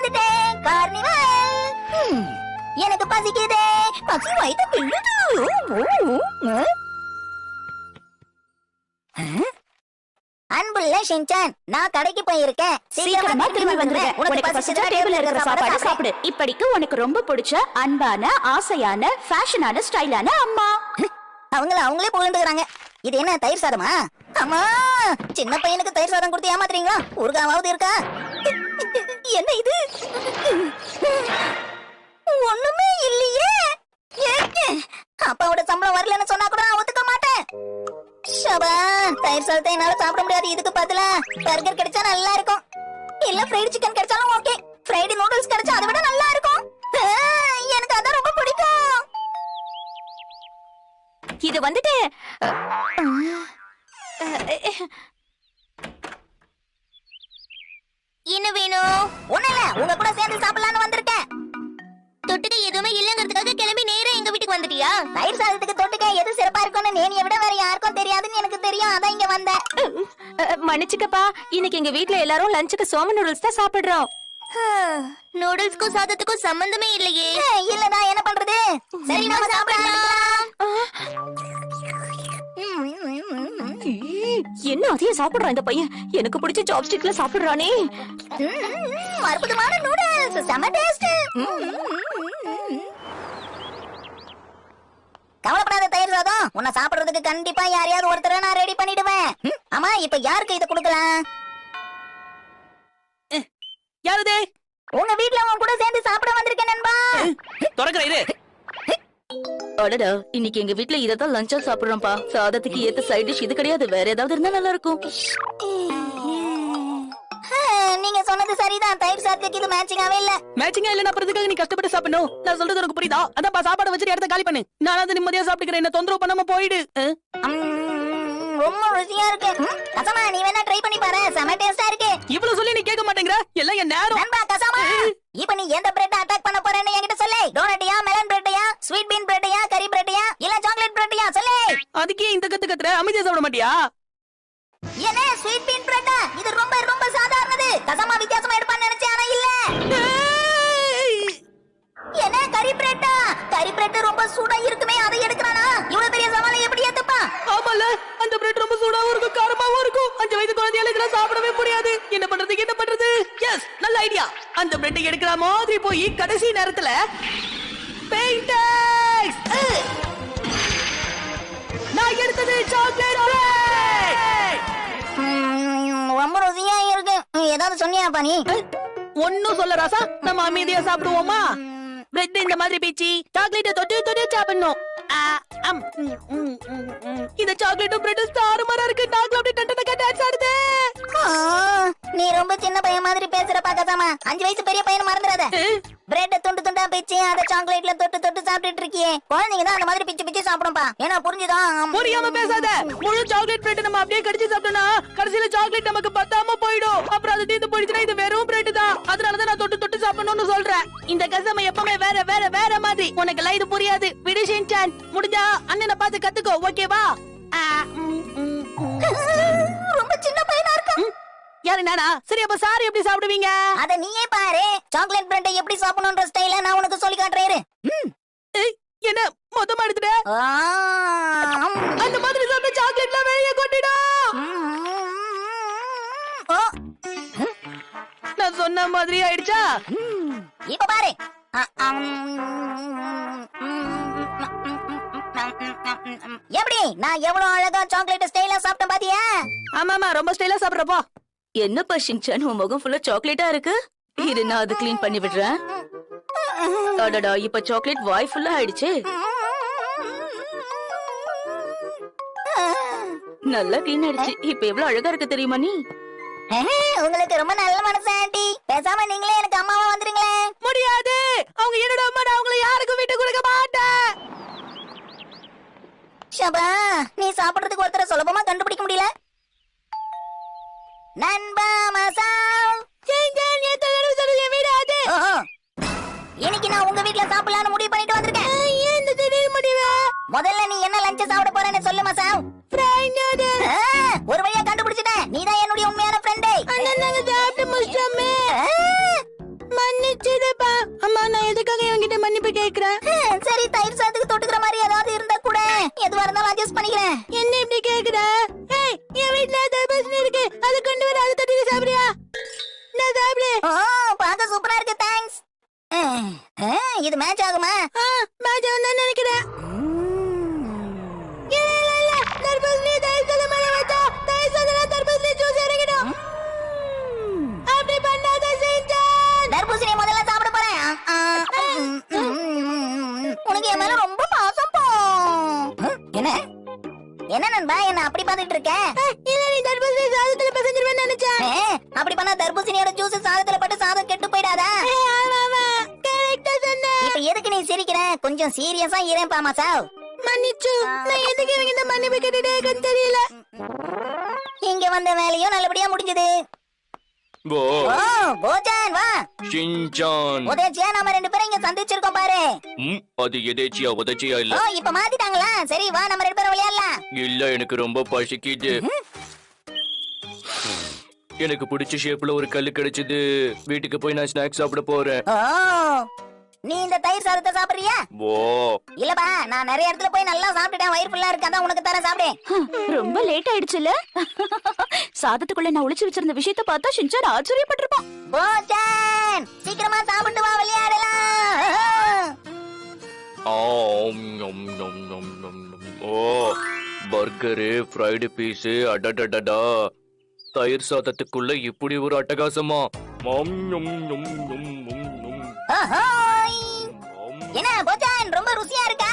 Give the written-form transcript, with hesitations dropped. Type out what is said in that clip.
வந்துட்டேன் கார்னிவல். எனக்கு பசிக்குதே, பசி வயித்து கிள்ளுது. அன்புள்ள ஷின்சான், நான் கடைக்கு போயிருக்கேன். சீக்கிரமா திரும்பி வந்துருங்க. உனக்கு பசிச்சா டேபிள்ல இருக்கிற சாப்பாடு சாப்பிடு. இப்படிக்கு உனக்கு ரொம்ப பிடிச்ச அன்பான, ஆசையான, ஃபேஷனான, ஸ்டைலான அம்மா. அவங்களே புகழ்ந்துக்கிறாங்க. இது என்ன தயிர் சாதமா? அம்மா, சின்ன பையனுக்கு தயிர் சாதம் கொடுத்து ஏமாத்துறீங்களா? ஊறுகாவாவது இருக்கா? என்ன இது? ஒண்ணுமே இல்லையே. அப்பாவோட சம்பளம் வரலன்னு சொன்னா கூட நான் ஒத்துக்க மாட்டேன். ஷபா, தயிர் சாதத்தை என்னால சாப்பிட முடியாது. இதுக்கு பதிலா பர்கர் கிடைச்சா நல்லா இருக்கும். இல்ல ஃப்ரைட் சிக்கன் கிடைச்சாலும் ஓகே. ஃப்ரைட் நூடுல்ஸ் கிடைச்சா அதை விட நல்லா இருக்கும். எனக்கு அதான் ரொம்ப பிடிக்கும். இது வந்துட்டு என்ன வேணும்? ஒண்ணுல உங்க கூட சேர்ந்து சாப்பிடலான்னு வந்திருக்கேன். தொட்டுக்க எதுவுமே இல்லங்கிறதுக்காக கிளம்பி நேரா எங்க வீட்டுக்கு வந்துட்டியா? தயிர் சாதத்துக்கு தொட்டுக்க எது சிறப்பா இருக்கும்னு நேனியை விட வேற யாருக்கும் தெரியாதுன்னு எனக்கு தெரியும். அதான் இங்க வந்தேன். மன்னிச்சுக்கப்பா, இன்னைக்கு எங்க வீட்ல எல்லாரும் லஞ்சுக்கு சோம நூடுல்ஸ் தான் சாப்பிடுறோம். நூடுல்ஸ்க்கும் சாதத்துக்கும் சம்பந்தமே இல்லையே. இல்லடா, என்ன பண்றது? சரி, நாம சாப்பிடலாம். என்ன அதையும் சாப்பிடுறான் இந்த பையன். எனக்கு பிடிச்ச சாப்ஸ்டிக்ல சாப்பிடுறானே. அற்புதமான நூடுல்ஸ், செம டேஸ்ட். கவலைப்படாத தயிர் சாதம், உன்னை சாப்பிடுறதுக்கு கண்டிப்பா யாரையாவது ஒருத்தர நான் ரெடி பண்ணிடுவேன். ஆமா, இப்ப யாருக்கு இதை கொடுக்கலாம்? யாருதே? உங்க வீட்ல உன் கூட சேர்ந்து சாப்பிட வந்திருக்கேன் நண்பா. தொடக்கற இரு. அடடா, இன்னைக்கு எங்க வீட்ல இததான் லஞ்சா சாப்பிடுறோம்ப்பா. சாதத்துக்கு ஏத்த சைட் டிஷ் இது கிடையாது. வேற ஏதாவது இருந்தா நல்லா இருக்கும். நீங்க சொன்னது சரிதான். தயிர் சாதத்துக்கு இது மேட்சிங்காவே இல்ல. மேட்சிங்கா இல்ல, அப்புறதுக்காக நீ கஷ்டப்பட்டு சாப்பிடணும். நான் சொல்றது உனக்கு புரியுதா? அதான் சாப்பாடு வச்சுட்டு இடத்த காலி பண்ணு. நான் நிம்மதியா சாப்பிட்டுக்கிறேன். என்ன தொந்தரவு பண்ணாம போயிடு. ரொம்ப ருசியா இருக்கு. கசமா, நீ வேணா ட்ரை பண்ணி பாரு. செம டேஸ்டா இருக்கு. இவ்வளவு சொல்லி நீ கேட்க மாட்டேங்கற. எல்லாம் என் நேரம். நண்பா கசமா, இப்போ நீ எந்த பிரெட் அட்டாக் பண்ண போறேன்னு என்கிட்ட சொல்லு. டோனட்யா, மெலன் பிரெட்யா, ஸ்வீட் பீன் பிரெட்யா, கரி பிரெட்யா, இல்ல சாக்லேட் பிரெட்யா சொல்லு. அதுக்கே இந்த கத்துற அமைதியா சாப்பிட மாட்டியா? என்ன ஸ்வீட் பீன் பிரெட்டா? இது ரொம்ப ரொம்ப சாதாரணது. கசமா வித்தியாசமா எடுப்பான்னு நினைச்சேன், ஆனா இல்ல. என்ன கரி பிரெட்டா? கரி பிரெட் ரொம்ப சூடா இருக்குமே, அதை எடுக்கறானா? இவ்வளவு பெரிய சவாலை எப்படி ஏத்துப்பா? ஆமால, அந்த பிரெட் ரொம்ப சூடாவும் இருக்கும், காரமாவும் இருக்கும். 5 வயது குழந்தையால இதெல்லாம் சாப்பிடவே முடியாது. என்ன பண்றது? எஸ், நல்ல ஐடியா. அந்த பிரெட்டை எடுக்கிற மாதிரி போய் கடைசி நேரத்துல பெயிண்டெக்ஸ். நான் எடுத்தது சாக்லேட் பிரெட். ரொம்ப ருசியா இருக்கு. ஏதாவது சொன்னியாப்பா நீ? ஒன்னும் சொல்ல ராசா, நம்ம அமைதியா சாப்பிடுவோமா? பிரெட் இந்த மாதிரி பீச்சி சாக்லேட்டை தொட்டு சாப்பிடணும். இந்த சாக்லேட்டும் பிரெட்டும் தாறுமாறா இருக்கு. நாக்குல அப்படியே டண்டனக்கா டான்ஸ் ஆடுது. நீ ரொம்ப சின்ன பையன் மாதிரி பேசுறப்பா கசாமா. 5 வயசு பெரிய பையன் மறந்துடாத. பிரெட் துண்டா பிச்சு அத சாக்லேட்ல தொட்டு சாப்பிட்டுட்டு இருக்கியே. குழந்தைங்க தான் அந்த மாதிரி பிச்சு சாப்பிடும்பா. ஏன்னா புரிஞ்சுதா? புரியாம பேசாத. முழு சாக்லேட் பிரெட் நம்ம அப்படியே கடிச்சு சாப்பிட்டோம்னா கடைசியில சாக்லேட் நமக்கு பத்தாம போயிடும். அப்புறம் அது தீந்து போயிடுச்சுன்னா இது வெறும் பிரெட் தான். அதனாலதான் நான் தொட்டு சாப்பிடணும்னு சொல்றேன். இந்த கசம எப்பவுமே வேற மாதிரி. உனக்கு எல்லாம் இது புரியாது. விடு ஷின்சான், முடிஞ்சா அண்ணனை பார்த்து கத்துக்கோ, ஓகேவா? ரொம்ப சின்ன பையனா இருக்கு. யாரு நானா? சரி, அப்ப சாரி எப்படி சாப்பிடுவீங்க? அத நீயே பாரு. சாக்லேட் பிரெட்டை எப்படி சாப்பிடணும்ன்ற ஸ்டைல நான் உனக்கு சொல்லி காட்டுறேன். என்ன மொத்தமா எடுத்துட்ட? அந்த மாதிரி சாப்பிட்ட சாக்லேட்ல வெளியே கொட்டிடும். நான் சொன்ன மாதிரி ஆயிடுச்சா? இப்ப பாரு. எப்படி நான் எவ்வளவு அழகா சாக்லேட் ஸ்டைலா சாப்பிட்டேன் பாத்தியா? ஆமாமா, ரொம்ப ஸ்டைலா சாப்பிடுறப்போ. என்னப்பா ஷின்சான், உன் முகம் ஃபுல்லா சாக்லேட்டா இருக்கு. இரு, நான் அது க்ளீன் பண்ணி விடுறேன். அடடா, இப்ப சாக்லேட் வாய் ஃபுல்லா ஆயிடுச்சு. நல்லா க்ளீன் ஆயிடுச்சு. இப்ப எவ்வளவு அழகா இருக்கு தெரியுமா நீ? உங்களுக்கு ரொம்ப நல்ல மனசு ஆண்டி. பேசாம நீங்களே எனக்கு அம்மாவா வந்துருங்களே. முடியாது. அவங்க என்னோட அம்மா. நான் அவங்களை யாருக்கும் விட்டு கொடுக்க மாட்டேன். ஷபா, நீ சாப்பிடுறதுக்கு ஒருத்தர சுலபமா கண்டுபிடிக்க முடியல. நண்பா மசால். இன்னைக்கு நான் உங்க வீட்ல சாப்பிடலாம்னு முடிவு பண்ணிட்டு வந்திருக்கேன். முதல்ல நீ என்ன லஞ்ச் சாப்பிட போறேன்னு சொல்லு மசால். ஒரு வழியா கண்டுபிடிச்சிட்டேன். நீதான் என்னுடைய உண்மையான ஃப்ரெண்ட். இல்லப்பா. அம்மா நான் எதுக்காக இவங்கிட்ட மன்னிப்பு கேக்குறேன்? சரி, தயிர் சாதத்துக்கு தொட்டுக்கிற மாதிரி ஏதாவது இருந்தா கூட எதுவா இருந்தாலும் அட்ஜஸ்ட் பண்ணிக்கிறேன். என்ன இப்படி கேக்குற? ஏய், என் வீட்ல தர்பூசணி இருக்கு, அது கொண்டு வர, அதை தட்டி சாப்பிடுறியா? நான் சாப்பிடு. ஓ, பார்க்க சூப்பரா இருக்கு, தேங்க்ஸ். இது மேட்ச் ஆகுமா? மேட்ச் ஆகும் நினைக்கிறேன். தர்பூசணி தயிர் சாதம் மேல வச்சா தயிர் சாதம் தர்பூசணி ஜூஸ் இறங்கிடும். அப்படி பண்ணாத செஞ்சான். தர்பூசணியை முதல்ல சாப்பிட போறேன். உனக்கு என் மேல ரொம்ப பாசம் போ. என்ன என்ன நண்பா, என்ன அப்படி பாத்துட்டு இருக்க? இல்ல, நீ தர்பூசணி சாதத்துல பிசைஞ்சிருவேன்னு நினைச்சேன். அப்படி பண்ணா தர்பூசணியோட ஜூஸ் சாதத்துல பட்டு சாதம் கெட்டு போயிடாதா? இப்ப எதுக்கு நீ சிரிக்கிற? கொஞ்சம் சீரியஸா இரேன் பாமா சாவ். மன்னிச்சு, நான் எதுக்கு இவங்க இந்த மன்னிப்பு கேட்டுட்டே இருக்கேன்னு தெரியல. இங்க வந்த வேலையும் நல்லபடியா முடிஞ்சது. ஓ ஓ, போஜான் வா. ஷின்சான். உதயச்சியா நாம ரெண்டு பேரும் இங்க சந்திச்சிருக்கோம் பாரு. அது எதேச்சியா உதச்சியா இல்ல? ஓ, இப்ப மாத்திட்டாங்களா? சரி வா, நம்ம ரெண்டு பேரும் விளையாடலாம். இல்ல, எனக்கு ரொம்ப பசிக்குது. எனக்கு பிடிச்ச ஷேப்ல ஒரு கல்லு கிடைச்சது. வீட்டுக்கு போய் நான் ஸ்நாக்ஸ் சாப்பிட போறேன். ஓ, நீ இந்த தயிர் சாதத்தை சாப்பிடுறியா? ஓ இல்லப்பா, நான் நிறைய இடத்துல போய் நல்லா சாப்பிட்டுட்டேன், வயிறு ஃபுல்லா இருக்கு, அதான் உனக்கு தர சாப்பிடு. ரொம்ப லேட் ஆயிடுச்சுல. சாதத்துக்குள்ள நான் ஒளிச்சு வச்சிருந்த விஷயத்த பார்த்தா ஷின்சான் ஆச்சரியப்பட்டிருப்பான். போஜான், சீக்கிரமா சாப்பிட்டு வா, விளையாடலாம். ஓ, பர்கரு, ஃப்ரைடு பீஸ், அடடடடா. தயிர் சாதத்துக்குள்ள இப்படி ஒரு அட்டகாசமா? என்ன போஜான், ரொம்ப ருசியா இருக்கா?